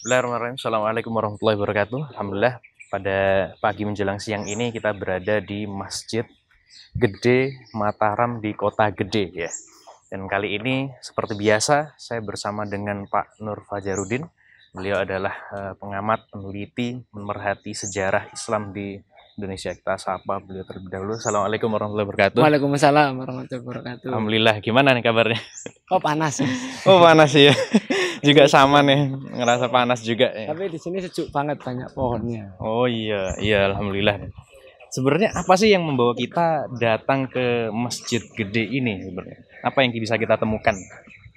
Bismillahirrahmanirrahim. Assalamualaikum warahmatullahi wabarakatuh. Alhamdulillah pada pagi menjelang siang ini kita berada di Masjid Gede Mataram di Kota Gede ya. Dan kali ini seperti biasa saya bersama dengan Pak Nur Fajarudin. Beliau adalah pengamat, peneliti, pemerhati sejarah Islam di Indonesia. Kita sapa beliau terlebih dahulu. Assalamualaikum warahmatullahi wabarakatuh. Waalaikumsalam warahmatullahi wabarakatuh. Alhamdulillah, gimana nih kabarnya? Oh panas. Oh panas ya. Juga sama nih, ngerasa panas juga ya. Tapi di sini sejuk banget, banyak pohonnya. Oh iya, iya alhamdulillah. Sebenarnya apa sih yang membawa kita datang ke Masjid Gede ini sebenarnya? Apa yang bisa kita temukan?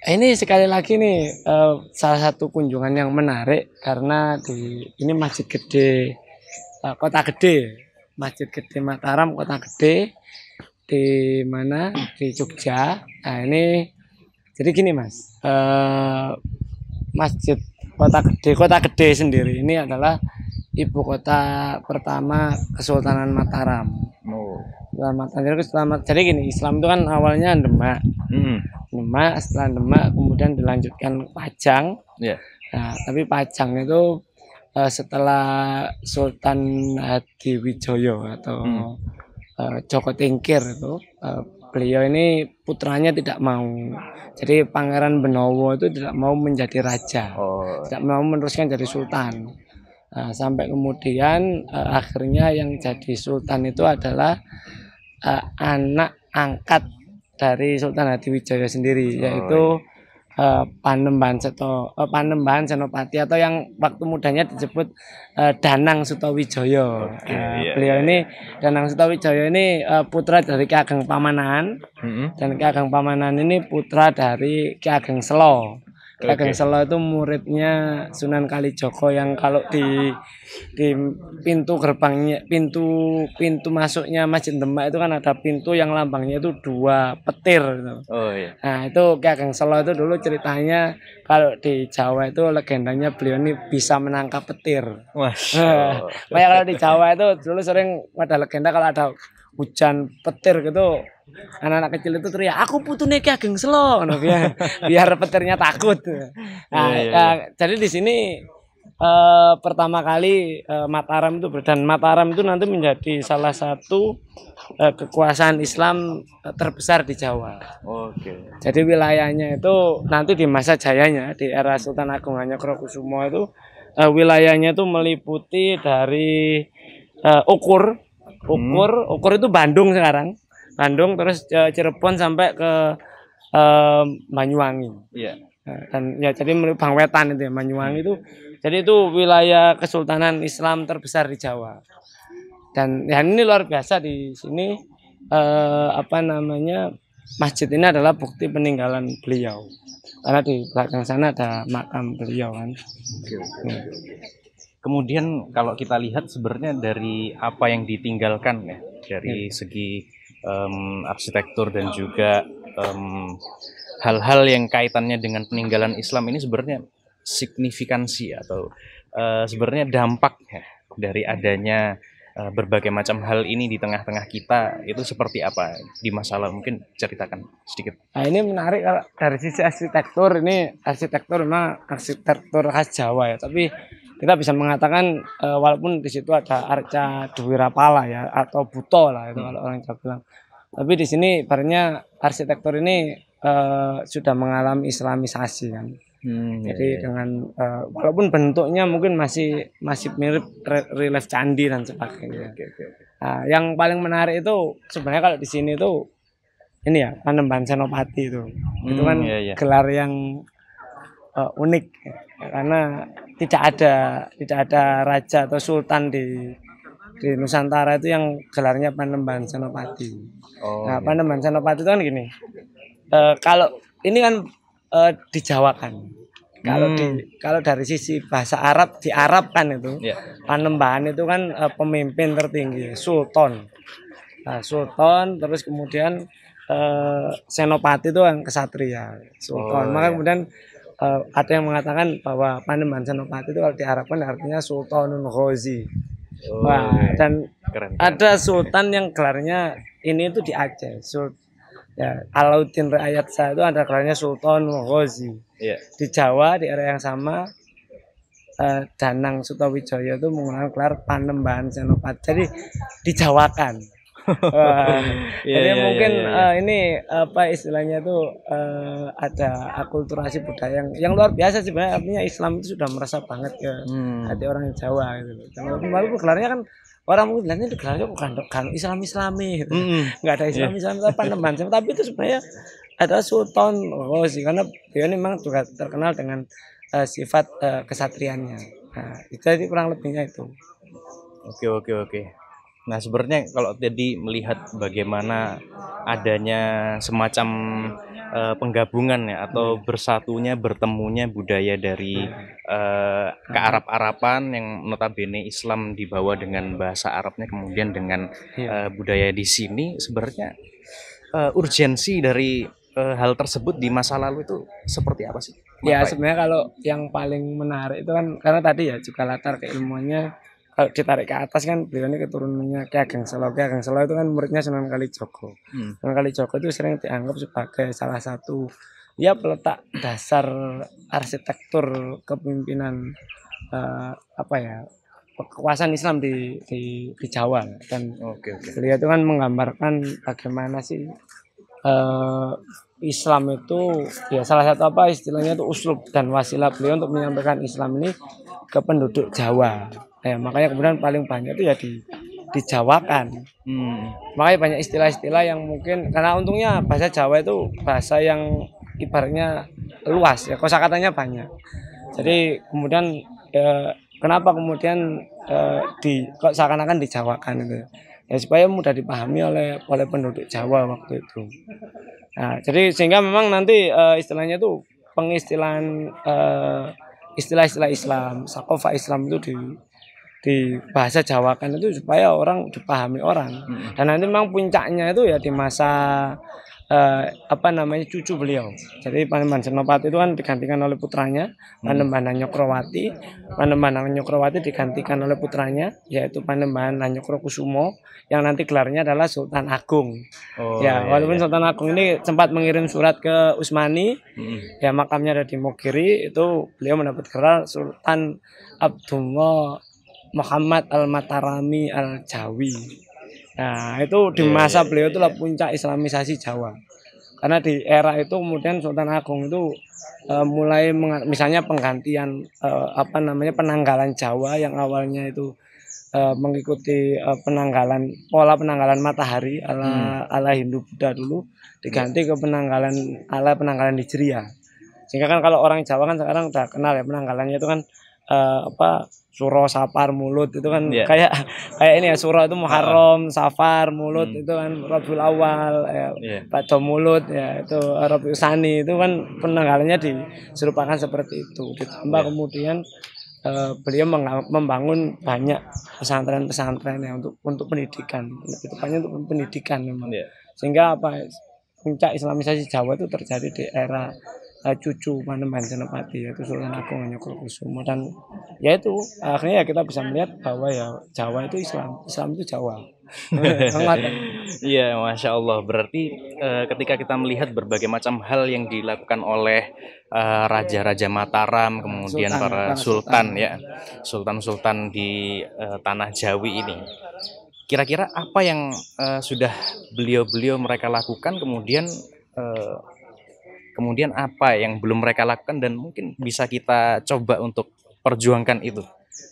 Ini sekali lagi nih salah satu kunjungan yang menarik karena ini Masjid Gede, Kota Gede, Masjid Gede Mataram, Kota Gede di mana di Jogja. Nah ini jadi gini Mas, Masjid Kota Gede sendiri ini adalah ibu kota pertama Kesultanan Mataram. Oh. Jadi gini, Islam itu kan awalnya Demak. Demak, setelah Demak kemudian dilanjutkan Pajang. Yeah. Nah, tapi Pajang itu setelah Sultan Hadiwijoyo atau Joko Tingkir itu beliau ini putranya tidak mau. Jadi Pangeran Benowo itu tidak mau menjadi raja. Tidak mau meneruskan jadi sultan. Sampai kemudian akhirnya yang jadi sultan itu adalah anak angkat dari Sultan Hadiwijaya sendiri, yaitu Panembahan Senopati atau yang waktu mudanya disebut Danang Sutawijaya. Beliau ini Danang Sutawijaya ini putra dari Ki Ageng Pamanan, dan Ki Ageng Pamanan ini putra dari Ki Ageng Selo. Ki Ageng Selo itu muridnya Sunan Kalijogo yang kalau di pintu gerbangnya, pintu masuknya Masjid Demak itu kan ada pintu yang lambangnya itu dua petir gitu. Oh iya. Nah itu Ki Ageng Selo itu dulu ceritanya kalau di Jawa itu legendanya beliau ini bisa menangkap petir. Kayak kalau di Jawa itu dulu sering ada legenda kalau ada hujan petir gitu, anak-anak kecil itu teriak, aku putune Ki Ageng Selo, biar petirnya takut. Nah, jadi di sini pertama kali Mataram itu, dan Mataram itu nanti menjadi salah satu kekuasaan Islam terbesar di Jawa. Oke. Jadi wilayahnya itu nanti di masa jayanya di era Sultan Agung Hanyokrokusumo itu wilayahnya itu meliputi dari Ukur itu Bandung sekarang. Bandung terus Cirebon sampai ke Banyuwangi. Iya. Dan ya jadi Bang Wetan itu ya, Banyuwangi itu. Jadi itu wilayah kesultanan Islam terbesar di Jawa. Dan ya ini luar biasa di sini masjid ini adalah bukti peninggalan beliau. Karena di belakang sana ada makam beliau kan. Kemudian kalau kita lihat sebenarnya dari apa yang ditinggalkan ya, dari segi arsitektur dan juga hal-hal yang kaitannya dengan peninggalan Islam ini sebenarnya signifikansi atau sebenarnya dampak ya, dari adanya berbagai macam hal ini di tengah-tengah kita itu seperti apa di masa lalu, mungkin ceritakan sedikit. Nah ini menarik kalau dari sisi arsitektur, ini memang arsitektur khas Jawa ya, tapi kita bisa mengatakan walaupun di situ ada arca Dewi Rapala ya atau Buto lah itu kalau orang Jawa bilang. Tapi di sini ibaratnya arsitektur ini sudah mengalami Islamisasi kan. Jadi dengan walaupun bentuknya mungkin masih mirip relief candi dan sebagainya. Nah, yang paling menarik itu sebenarnya kalau di sini itu ini ya Panembahan Senopati itu. Itu kan gelar yang unik ya, karena tidak ada raja atau sultan di Nusantara itu yang gelarnya Panembahan Senopati. Nah, Panembahan Senopati itu kan gini. Kalau ini kan dijawakan. Kalau dari sisi bahasa Arab diarabkan itu, Panembahan itu kan pemimpin tertinggi, sultan. Nah, sultan terus kemudian Senopati itu yang kesatria, sultan. Maka kemudian ada yang mengatakan bahwa Panembahan Senopati itu kalau diarabkan artinya Sultanun Ghazi. Dan keren. Ada sultan yang gelarnya ini itu di Aceh. Ya, Alauddin Raayat Shah itu ada gelarnya Sultan Ghazi. Di Jawa di era yang sama Danang Sutawijaya itu menggunakan gelar Panembahan Senopati. Jadi dijawakan. Wah, Iya, jadi iya, iya, mungkin iya, iya. ini apa istilahnya itu ada akulturasi budaya yang luar biasa sih sebenarnya. Artinya Islam itu sudah meresap banget ke hati orang Jawa gitu loh. Walaupun gelarnya kan orang mungkin bilangnya itu gelarnya bukan Islam-Islami gitu. Nggak ada Iya. Islam-Islam tapi Panembahan Senopati. Tapi itu sebenarnya adalah Sultan sih karena dia ini memang juga terkenal dengan sifat kesatriannya. Nah, itu jadi kurang lebihnya itu. Oke, oke, oke. Nah, sebenarnya kalau tadi melihat bagaimana adanya semacam penggabungan ya atau bersatunya bertemunya budaya dari kearab-arapan yang notabene Islam dibawa dengan bahasa Arabnya kemudian dengan Iya. budaya di sini, sebenarnya urgensi dari hal tersebut di masa lalu itu seperti apa sih? Ya Mata? sebenarnya kalau yang paling menarik itu kan karena tadi ya juga latar keilmuannya kalau ditarik ke atas kan beliau ini keturunannya Ki Ageng Selo. Ki Ageng Selo itu kan muridnya Sunan Kalijogo. Sunan Kalijogo itu sering dianggap sebagai salah satu ya peletak dasar arsitektur kepemimpinan apa ya kekuasaan Islam di Jawa dan Oke, oke. beliau itu kan menggambarkan bagaimana sih Islam itu ya salah satu apa istilahnya itu uslub dan wasilah beliau untuk menyampaikan Islam ini ke penduduk Jawa. Makanya kemudian paling banyak itu ya dijawakan. Makanya banyak istilah-istilah yang mungkin karena untungnya bahasa Jawa itu bahasa yang ibaratnya luas ya, kosakatanya banyak. Jadi kemudian kenapa kemudian kok seakan-akan dijawakan itu ya supaya mudah dipahami oleh penduduk Jawa waktu itu. Nah, jadi sehingga memang nanti istilahnya itu pengistilahan istilah-istilah Islam, sakofa Islam itu di bahasa Jawa kan itu supaya orang dipahami orang. Dan nanti memang puncaknya itu ya di masa apa namanya cucu beliau. Jadi Panembahan Senopati itu kan digantikan oleh putranya Panembahan Hanyokroowati. Panembahan Hanyokroowati digantikan oleh putranya yaitu Panembahan Hanyokrokusumo yang nanti gelarnya adalah Sultan Agung. Ya, walaupun Sultan Agung ini sempat mengirim surat ke Utsmani, ya makamnya ada di Mogiri, itu beliau mendapat gelar Sultan Abdullah Muhammad Al-Matarami Al-Jawi. Nah, itu di masa beliau itulah puncak Islamisasi Jawa. Karena di era itu kemudian Sultan Agung itu mulai misalnya penggantian apa namanya penanggalan Jawa yang awalnya itu mengikuti pola penanggalan matahari ala Hindu Buddha dulu diganti ke penanggalan Hijriah. Sehingga kan kalau orang Jawa kan sekarang udah kenal ya penanggalannya itu kan apa Suro, Safar, Mulut itu kan kayak ini ya Suro itu Muharram, Safar, Mulut itu kan Rabiul Awal, Bado Mulut ya itu Rabiul Tsani itu kan penanggalannya diserupakan seperti itu. Ditambah kemudian beliau membangun banyak pesantren-pesantren ya untuk pendidikan, lebih tepatnya untuk pendidikan memang. Sehingga apa puncak Islamisasi Jawa itu terjadi di era cucu Panembahan Senopati yaitu Sultan Agung Hanyokrokusumo dan ya itu akhirnya ya kita bisa melihat bahwa ya Jawa itu Islam itu Jawa. Iya, Masya Allah. Berarti ketika kita melihat berbagai macam hal yang dilakukan oleh raja-raja Mataram, kemudian para sultan ya, sultan-sultan di tanah Jawi ini, kira-kira apa yang sudah beliau-beliau mereka lakukan, kemudian apa yang belum mereka lakukan dan mungkin bisa kita coba untuk perjuangkan itu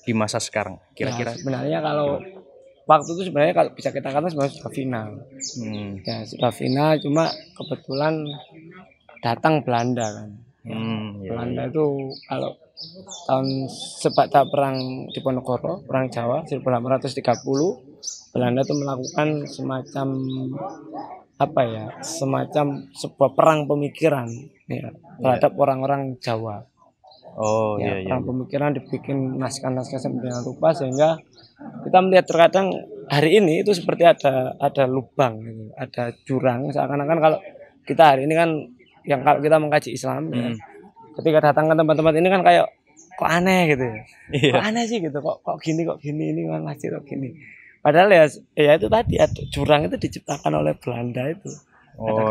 di masa sekarang kira-kira. Nah, sebenarnya kalau waktu itu sebenarnya kalau bisa kita katakan sebenarnya sudah final. Ya sudah final cuma kebetulan datang Belanda kan. Belanda itu kalau tahun sebab perang Diponegoro, perang Jawa 1830 Belanda itu melakukan semacam apa ya sebuah perang pemikiran ya, terhadap orang-orang Jawa. Perang pemikiran dibikin naskah-naskah sedemikian rupa sehingga kita melihat terkadang hari ini itu seperti ada lubang gitu, ada jurang seakan-akan kalau kita hari ini kan yang kalau kita mengkaji Islam ya, ketika datang ke tempat-tempat ini kan kayak kok aneh gitu ya. Kok aneh sih gitu kok gini ini kan masjid kok gini. Padahal ya itu tadi ada jurang itu diciptakan oleh Belanda itu. Ada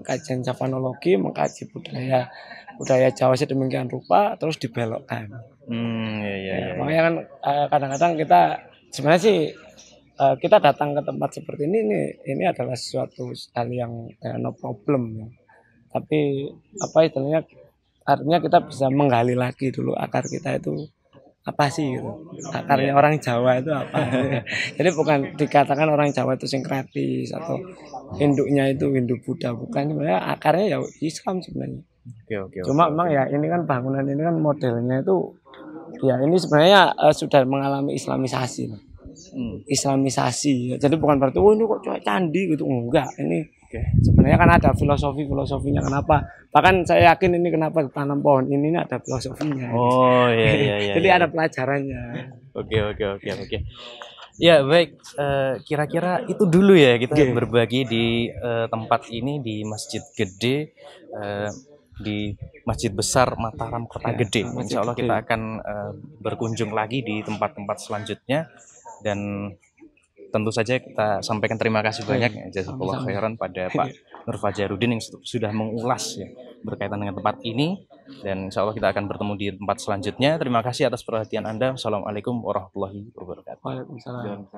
kajian Javanologi mengkaji budaya Jawa sedemikian rupa terus dibelokkan. Iya, iya, Ya, iya, iya. makanya kan kadang-kadang kita sebenarnya sih kita datang ke tempat seperti ini adalah suatu hal yang no problem ya. Tapi apa istilahnya artinya kita bisa menggali lagi dulu akar kita itu apa sih gitu. Akarnya Iya. orang Jawa itu apa. Jadi bukan dikatakan orang Jawa itu sinkretis atau induknya itu Hindu Buddha, bukan, sebenarnya akarnya ya Islam sebenarnya. Oke, oke, oke, Cuma memang oke. ya ini kan bangunan ini kan modelnya itu ya ini sebenarnya sudah mengalami Islamisasi. Hmm, Islamisasi. Jadi bukan berarti oh ini kok cuma candi gitu. Enggak, ini oke. sebenarnya kan ada filosofinya kenapa. Bahkan saya yakin ini kenapa tanam pohon ini ada filosofinya. Oh, iya, iya, iya, Jadi iya, ada iya. pelajarannya. Oke, oke, oke, oke. Ya, baik. Kira-kira itu dulu ya kita Oke. berbagi di tempat ini di Masjid Gede, eh, di Masjid Besar Mataram Kota Ya, Gede. Masjid Insya Allah Gede. kita akan berkunjung lagi di tempat-tempat selanjutnya dan tentu saja kita sampaikan terima kasih banyak ya, jazakallah Sama-sama. khairan pada Pak Nur Fajarudin yang sudah mengulas ya berkaitan dengan tempat ini dan insya Allah kita akan bertemu di tempat selanjutnya. Terima kasih atas perhatian Anda. Assalamualaikum warahmatullahi wabarakatuh. Waalaikumsalam.